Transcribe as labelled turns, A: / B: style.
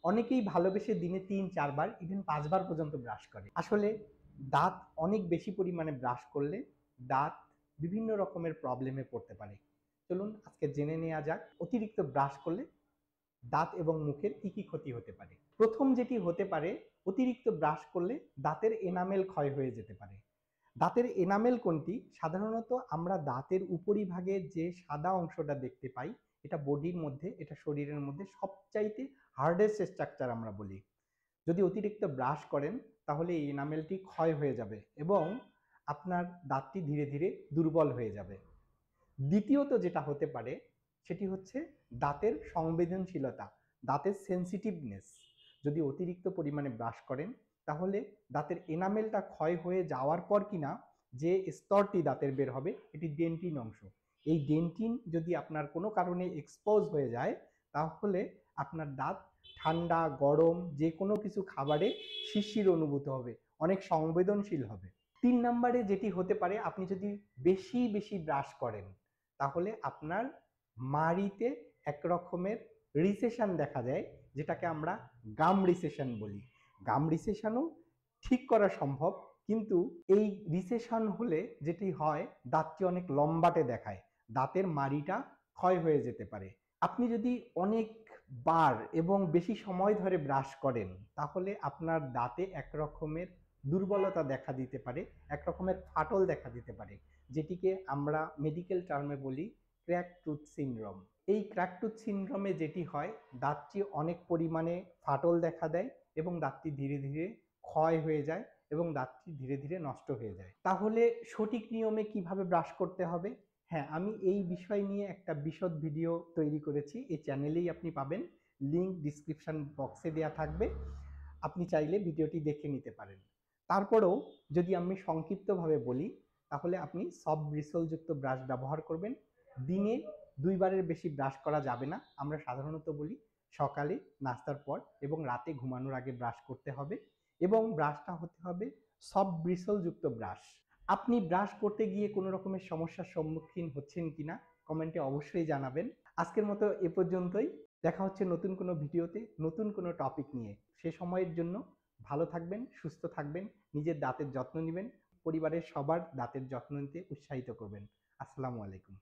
A: অনেকেই ভালোবেসে দিনে ৩-৪ বার ইভেন ৫ বার পর্যন্ত ব্রাশ করে। আসলে দাঁত অনেক বেশি পরিমাণে ব্রাশ করলে দাঁত বিভিন্ন রকমের প্রবলেমে পড়তে পারে। চলুন আজকে জেনে নেওয়া যাক অতিরিক্ত ব্রাশ করলে দাঁত এবং মুখের কি ক্ষতি হতে পারে। প্রথম যেটি হতে পারে, অতিরিক্ত ব্রাশ করলে দাঁতের এনামেল ক্ষয় হয়ে যেতে পারে। দাঁতের এনামেল কোনটি? সাধারণত আমরা দাঁতের উপরিভাগে যে সাদা অংশটা দেখতে পাই, এটা বডির মধ্যে, এটা শরীরের মধ্যে সবচাইতে হার্ডেস্ট স্ট্রাকচার আমরা বলি। যদি অতিরিক্ত ব্রাশ করেন তাহলে এই এনামেলটি ক্ষয় হয়ে যাবে এবং আপনার দাঁতটি ধীরে ধীরে দুর্বল হয়ে যাবে। দ্বিতীয়ত যেটা হতে পারে সেটি হচ্ছে দাঁতের সংবেদনশীলতা, দাঁতের সেন্সিটিভনেস। যদি অতিরিক্ত পরিমাণে ব্রাশ করেন তাহলে দাঁতের এনামেলটা ক্ষয় হয়ে যাওয়ার পর কিনা যে স্তরটি দাঁতের বের হবে এটি ডেন্টিন অংশ। এই ডেন্টিন যদি আপনার কোনো কারণে এক্সপোজ হয়ে যায় তাহলে আপনার দাঁত ঠান্ডা গরম যে কোনো কিছু খাবারে শিরশির অনুভূত হবে, অনেক সংবেদনশীল হবে। ৩ নম্বরে যেটি হতে পারে, আপনি যদি বেশি বেশি ব্রাশ করেন তাহলে আপনার মাড়িতে এক রকমের রিসেশন দেখা যায়, যেটাকে আমরা গাম রিসেশন বলি। গাম রিসেশনও ঠিক করা সম্ভব, কিন্তু এই রিসেশন হলে যেটি হয় দাঁতটি অনেক লম্বাটে দেখায়, দাঁতের মাড়িটা ক্ষয় হয়ে যেতে পারে। আপনি যদি অনেক বার এবং বেশি সময় ধরে ব্রাশ করেন তাহলে আপনার দাঁতে এক রকমের দুর্বলতা দেখা দিতে পারে, এক রকমের ফাটল দেখা দিতে পারে, যেটিকে আমরা মেডিকেল টার্মে বলি ক্র্যাক টুথ সিনড্রোম। এই ক্র্যাক টুথ সিনড্রোমে যেটি হয়, দাঁতটি অনেক পরিমাণে ফাটল দেখা দেয় এবং দাঁতটি ধীরে ধীরে ক্ষয় হয়ে যায় এবং দাঁতটি ধীরে ধীরে নষ্ট হয়ে যায়। তাহলে সঠিক নিয়মে কিভাবে ব্রাশ করতে হবে? হ্যাঁ, আমি এই বিষয় নিয়ে একটা বিশদ ভিডিও তৈরি করেছি, এই চ্যানেলেই আপনি পাবেন, লিঙ্ক ডিসক্রিপশন বক্সে দেওয়া থাকবে, আপনি চাইলে ভিডিওটি দেখে নিতে পারেন। তারপরেও যদি আমি সংক্ষিপ্তভাবে বলি তাহলে আপনি সফট ব্রিসলযুক্ত ব্রাশ ব্যবহার করবেন। দিনে ২ বারের বেশি ব্রাশ করা যাবে না, আমরা সাধারণত বলি সকালে নাস্তার পর এবং রাতে ঘুমানোর আগে ব্রাশ করতে হবে এবং ব্রাশটা হতে হবে সফট ব্রিসলযুক্ত ব্রাশ। আপনি ব্রাশ করতে গিয়ে কোনো রকমের সমস্যার সম্মুখীন হচ্ছেন কিনা কমেন্টে অবশ্যই জানাবেন। আজকের মতো এ পর্যন্তই। দেখা হচ্ছে নতুন কোনো ভিডিওতে নতুন কোনো টপিক নিয়ে। সে সময়ের জন্য ভালো থাকবেন, সুস্থ থাকবেন, নিজের দাঁতের যত্ন নেবেন, পরিবারের সবার দাঁতের যত্ন নিতে উৎসাহিত করবেন। আসসালামু আলাইকুম।